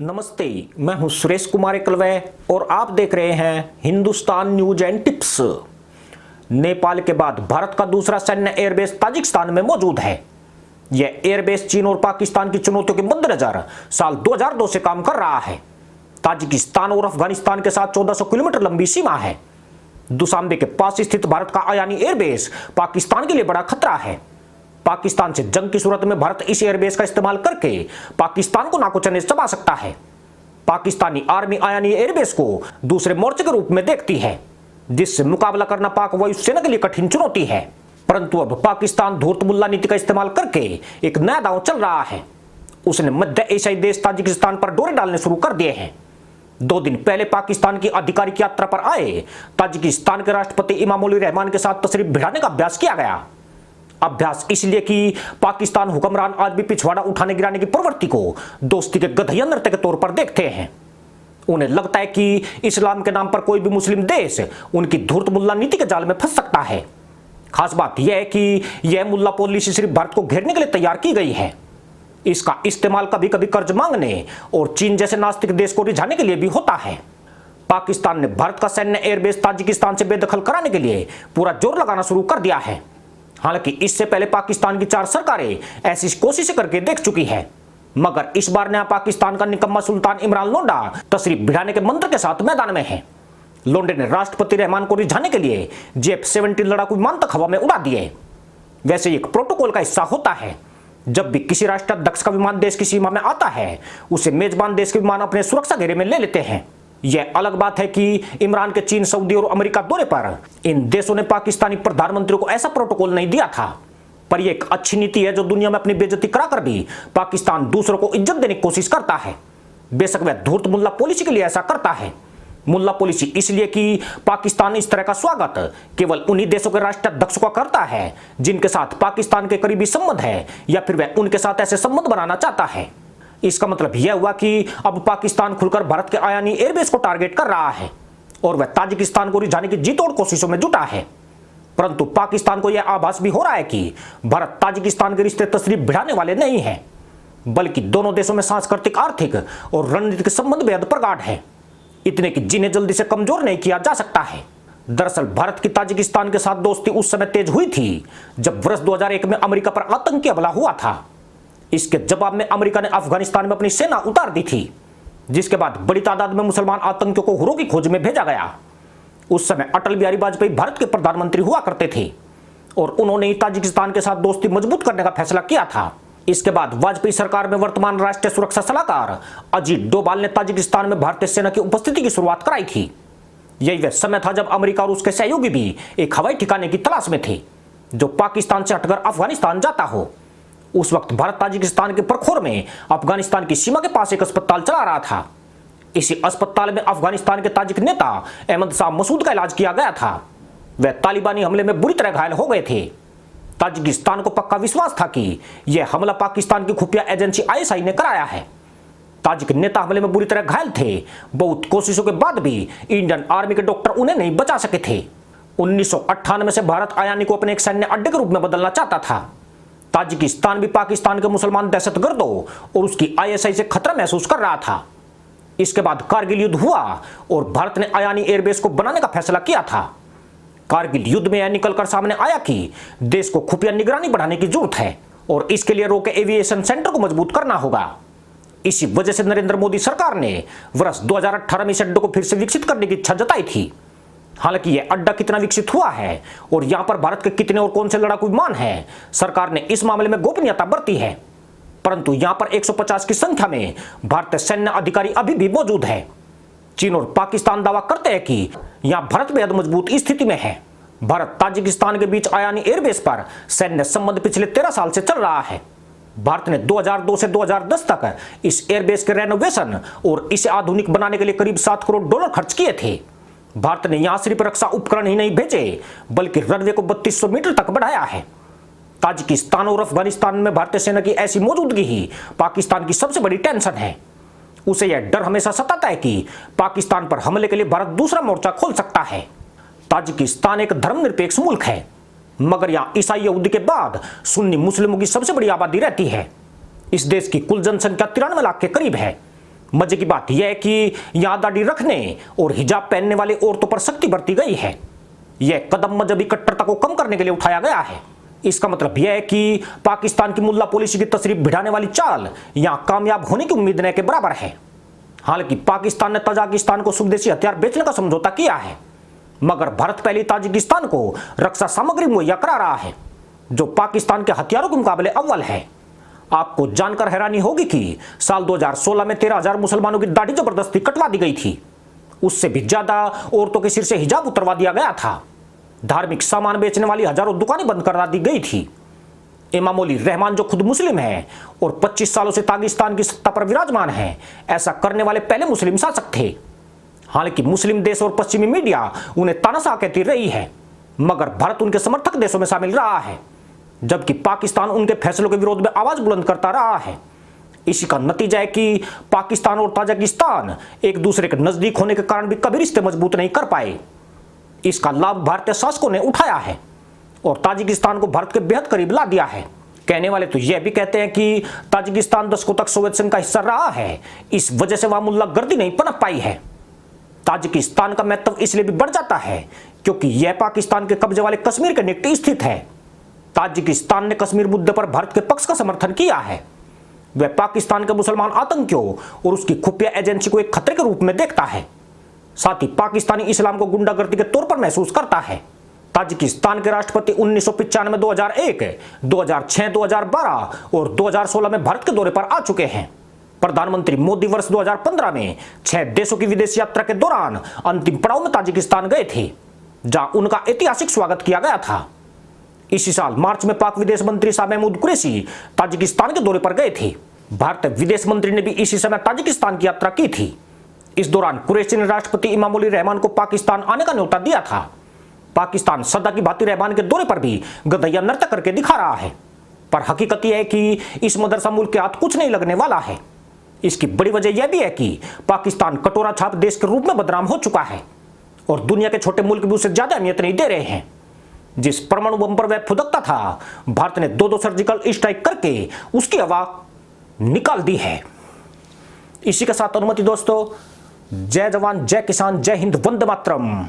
नमस्ते, मैं हूं सुरेश कुमार एकलवे और आप देख रहे हैं Hindustan news and tips. Nepal के बाद भारत का दूसरा सैन्य एयरबेस ताजिकिस्तान में मौजूद है। यह एयरबेस चीन और पाकिस्तान की चुनौतियों के मद्देनजर साल 2002 से काम कर रहा है। ताजिकिस्तान और अफगानिस्तान के साथ 1400 किलोमीटर लंबी सीमा है। दुशांबे के पास स्थित भारत का आयानी एयरबेस पाकिस्तान के लिए बड़ा खतरा है। पाकिस्तान से जंग की सूरत में भारत इस एयरबेस का इस्तेमाल करके पाकिस्तान को नाकोचने चबा सकता है। पाकिस्तानी आर्मी आयानी एयरबेस को दूसरे मोर्चे के रूप में देखती है, जिससे मुकाबला करना पाक वायुसेना के लिए कठिन चुनौती है। परंतु अब पाकिस्तान धूर्त मुल्ला नीति का इस्तेमाल करके एक नया दांव चल रहा है। उसने मध्य एशियाई देश ताजिकिस्तान पर डोरे डालने शुरू कर दिए हैं। 2 दिन पहले पाकिस्तान की आधिकारिक यात्रा पर आए ताजिकिस्तान के राष्ट्रपति इमामोली रहमान के साथ तशरीफ भिड़ाने का अभ्यास किया गया। अभ्यास इसलिए कि पाकिस्तान हुक्मरान आज भी पिछवाड़ा उठाने गिराने की प्रवृत्ति को दोस्ती के गधैया नृत्य के तौर पर देखते हैं। उन्हें लगता है कि इस्लाम के नाम पर कोई भी मुस्लिम देश उनकी धूर्त मुल्ला नीति के जाल में फंस सकता है। खास बात यह है कि यह मुल्ला पॉलिसी सिर्फ भारत को घेरने के लिए तैयार की गई है। इसका इस्तेमाल कभी कभी कर्ज मांगने और चीन जैसे नास्तिक देश को रिझाने के लिए भी होता है। पाकिस्तान ने भारत का सैन्य एयरबेस ताजिकिस्तान से बेदखल कराने के लिए पूरा जोर लगाना शुरू कर दिया है। हालांकि इससे पहले पाकिस्तान की 4 सरकारें ऐसी कोशिशें करके देख चुकी है, मगर इस बार नया पाकिस्तान का निकम्मा सुल्तान इमरान लोंडा तशरीफ भिड़ाने के मंत्र के साथ मैदान में है। लोंडे ने राष्ट्रपति रहमान को रिझाने के लिए F-17 लड़ाकू विमान तक हवा में उड़ा दिए। वैसे एक प्रोटोकॉल का हिस्सा होता है, जब भी किसी राष्ट्राध्यक्ष का विमान देश की सीमा में आता है उसे मेजबान देश के विमान अपने सुरक्षा घेरे में ले लेते हैं। यह अलग बात है कि इमरान के चीन, सऊदी और अमेरिका दौरे पर इन देशों ने पाकिस्तानी प्रधानमंत्री को ऐसा प्रोटोकॉल नहीं दिया था। पर यह एक अच्छी नीति है जो दुनिया में अपनी बेइज्जती कराकर भी पाकिस्तान दूसरों को इज्जत देने की कोशिश करता है। बेशक वह धूर्त मुल्ला पॉलिसी के लिए ऐसा करता है। मुल्ला पॉलिसी इसलिए कि पाकिस्तान इस तरह का स्वागत केवल उन्हीं देशों के राष्ट्राध्यक्षों का करता है जिनके साथ पाकिस्तान के करीबी संबंध है, या फिर वह उनके साथ ऐसे संबंध बनाना चाहता है। इसका मतलब यह हुआ कि अब पाकिस्तान खुलकर भारत के आयानी एयरबेस को टारगेट कर रहा है और वह ताजिकिस्तान को रिझाने की जीतोड़ कोशिशों में जुटा है। परंतु पाकिस्तान को यह आभास भी हो रहा है कि भारत ताजिकिस्तान के रिश्ते तशरीफ भिड़ाने वाले नहीं है, बल्कि दोनों देशों में सांस्कृतिक, आर्थिक और रणनीतिक संबंध बेहद प्रगाढ़ है, इतने कि जिन्हें जल्दी से कमजोर नहीं किया जा सकता है। दरअसल भारत की ताजिकिस्तान के साथ दोस्ती उस समय तेज हुई थी जब वर्ष 2001 में अमेरिका पर आतंकी हमला हुआ था। इसके जवाब में अमेरिका ने अफगानिस्तान में अपनी सेना उतार दी थी, जिसके बाद बड़ी तादाद में मुसलमान आतंकियों को हुरों की खोज में भेजा गया। उस समय अटल बिहारी वाजपेयी भारत के प्रधानमंत्री हुआ करते थे और उन्होंने ही ताजिकिस्तान के साथ दोस्ती मजबूत करने का फैसला किया था। इसके बाद वाजपेयी सरकार में वर्तमान राष्ट्रीय सुरक्षा सलाहकार अजीत डोभाल ने ताजिकिस्तान में भारतीय सेना की उपस्थिति की शुरुआत कराई थी। यही वह समय था जब अमेरिका और उसके सहयोगी भी एक हवाई ठिकाने की तलाश में थे जो पाकिस्तान से हटकर अफगानिस्तान जाता हो। उस वक्त भारत ताजिकिस्तान के परखोर में अफगानिस्तान की सीमा के पास एक अस्पताल चला रहा था। इसी अस्पताल में अफगानिस्तान के ताजिक नेता अहमद शाह मसूद का इलाज किया गया था। वह तालिबानी हमले में बुरी तरह घायल हो गए थे। ताजिकिस्तान को पक्का विश्वास था कि यह हमला पाकिस्तान की खुफिया एजेंसी ISI ने कराया है। ताजिक नेता हमले में बुरी तरह घायल थे। बहुत कोशिशों के बाद भी इंडियन आर्मी के डॉक्टर उन्हें नहीं बचा सके थे। 1998 से भारत आयानी को अपने एक सैन्य अड्डे के रूप में बदलना चाहता था। ताजिकिस्तान भी पाकिस्तान के मुसलमान दहशतगर्दों और उसकी ISI से खतरा महसूस कर रहा था। इसके बाद कारगिल युद्ध हुआ और भारत ने आयानी एयरबेस को बनाने का फैसला किया था। कारगिल युद्ध में यह निकलकर सामने आया कि देश को खुफिया निगरानी बढ़ाने की जरूरत है और इसके लिए रोके एविएशन सेंटर को मजबूत करना होगा। इसी वजह से नरेंद्र मोदी सरकार ने वर्ष 2018 में इस अड्डे को फिर से विकसित करने की इच्छा जताई थी। हालांकि यह अड्डा कितना विकसित हुआ है और यहां पर भारत के कितने और कौन से लड़ाकू विमान हैं, सरकार ने इस मामले में गोपनीयता बरती है। परंतु यहां पर 150 की संख्या में भारतीय सैन्य अधिकारी अभी भी मौजूद है। चीन और पाकिस्तान दावा करते हैं कि यहां भारत बेहद मजबूत स्थिति में है। भारत ताजिकिस्तान के बीच आयानी एयरबेस पर सैन्य संबंध पिछले 13 साल से चल रहा है। भारत ने 2002 से 2010 तक इस एयरबेस के रेनोवेशन और इसे आधुनिक बनाने के लिए करीब $7 करोड़ खर्च किए थे। भारत ने यहां सिर्फ रक्षा उपकरण ही नहीं भेजे, बल्कि रनवे को 3200 मीटर तक बढ़ाया है। ताजिकिस्तान और अफगानिस्तान में भारतीय सेना की ऐसी मौजूदगी ही पाकिस्तान की सबसे बड़ी टेंशन है। उसे यह डर हमेशा सताता है कि पाकिस्तान पर हमले के लिए भारत दूसरा मोर्चा खोल सकता है। ताजिकिस्तान एक धर्मनिरपेक्ष मुल्क है, मगर यहाँ ईसाई यहूदी के बाद सुन्नी मुस्लिमों की सबसे बड़ी आबादी रहती है। इस देश की कुल जनसंख्या 93 लाख के करीब है। मजे की बात यह है कि यहां दाढ़ी रखने और हिजाब पहनने वाले औरतों पर सख्ती बरती गई है। यह कदम मजहबी कट्टरता को कम करने के लिए उठाया गया है। इसका मतलब यह है कि पाकिस्तान की मुल्ला पॉलिसी की तशरीफ भिड़ाने वाली चाल यहां कामयाब होने की उम्मीद न के बराबर है। हालांकि पाकिस्तान ने तजाकिस्तान को स्वदेशी हथियार बेचने का समझौता किया है, मगर भारत पहले ताजिकिस्तान को रक्षा सामग्री मुहैया करा रहा है, जो पाकिस्तान के हथियारों के मुकाबले अव्वल है। आपको जानकर हैरानी होगी कि साल 2016 में 13,000 मुसलमानों की दाढ़ी जबरदस्ती कटवा दी गई थी। उससे भी ज्यादा औरतों के सिर से हिजाब उतरवा दिया गया था। धार्मिक सामान बेचने वाली हजारों दुकानें बंद करा दी गई थी। इमामुल रहमान जो खुद मुस्लिम है और 25 सालों से पाकिस्तान की सत्ता पर विराजमान है, ऐसा करने वाले पहले मुस्लिम शासक थे। हालांकि मुस्लिम देश और पश्चिमी मीडिया उन्हें तानाशाह कहती रही है, मगर भारत उनके समर्थक देशों में शामिल रहा है, जबकि पाकिस्तान उनके फैसलों के विरोध में आवाज बुलंद करता रहा है। इसी का नतीजा है कि पाकिस्तान और ताजिकिस्तान एक दूसरे के नजदीक होने के कारण भी कभी रिश्ते मजबूत नहीं कर पाए। इसका लाभ भारतीय शासकों ने उठाया है और ताजिकिस्तान को भारत के बेहद करीब ला दिया है। कहने वाले तो यह भी कहते हैं कि ताजिकिस्तान दशकों तक सोवियत संघ का हिस्सा रहा है, इस वजह से वहां मुल्ला गर्दी नहीं पनप पाई है। ताजिकिस्तान का महत्व इसलिए भी बढ़ जाता है क्योंकि यह पाकिस्तान के कब्जे वाले कश्मीर के निकट स्थित है। ताजिकिस्तान ने कश्मीर मुद्दे पर भारत के पक्ष का समर्थन किया है। वह पाकिस्तान के मुसलमान आतंकियों और उसकी खुफिया एजेंसी को एक खतरे के रूप में देखता है। साथ ही पाकिस्तानी इस्लाम को गुंडागर्दी के तौर पर महसूस करता है। ताजिकिस्तान के राष्ट्रपति 1995, 2001, 2006, 2012 और 2016 में भारत के दौरे पर आ चुके हैं। प्रधानमंत्री मोदी वर्ष 2015 में 6 देशों की विदेश यात्रा के दौरान अंतिम पड़ाव में ताजिकिस्तान गए थे, जहां उनका ऐतिहासिक स्वागत किया गया था। इसी साल मार्च में पाक विदेश मंत्री शाह महमूद कुरैशी ताजिकिस्तान के दौरे पर गए थे। भारतीय विदेश मंत्री ने भी इसी समय ताजिकिस्तान की यात्रा की थी। इस दौरान कुरैशी ने राष्ट्रपति इमामुल रहमान को पाकिस्तान आने का न्योता दिया था। पाकिस्तान सदा की भांति रहमान के दौरे पर भी गधैया नृत्य करके दिखा रहा है, पर हकीकत यह है कि इस मदरसा मुल्क के हाथ कुछ नहीं लगने वाला है। इसकी बड़ी वजह यह भी है कि पाकिस्तान कटोरा छाप देश के रूप में बदनाम हो चुका है और दुनिया के छोटे मुल्क भी उसे ज्यादा अहमियत नहीं दे रहे हैं। जिस परमाणु बम पर वह फुदकता था, भारत ने 2-2 सर्जिकल स्ट्राइक करके उसकी हवा निकाल दी है। इसी के साथ अनुमति दोस्तों, जय जवान, जय किसान, जय हिंद, वंदे मातरम।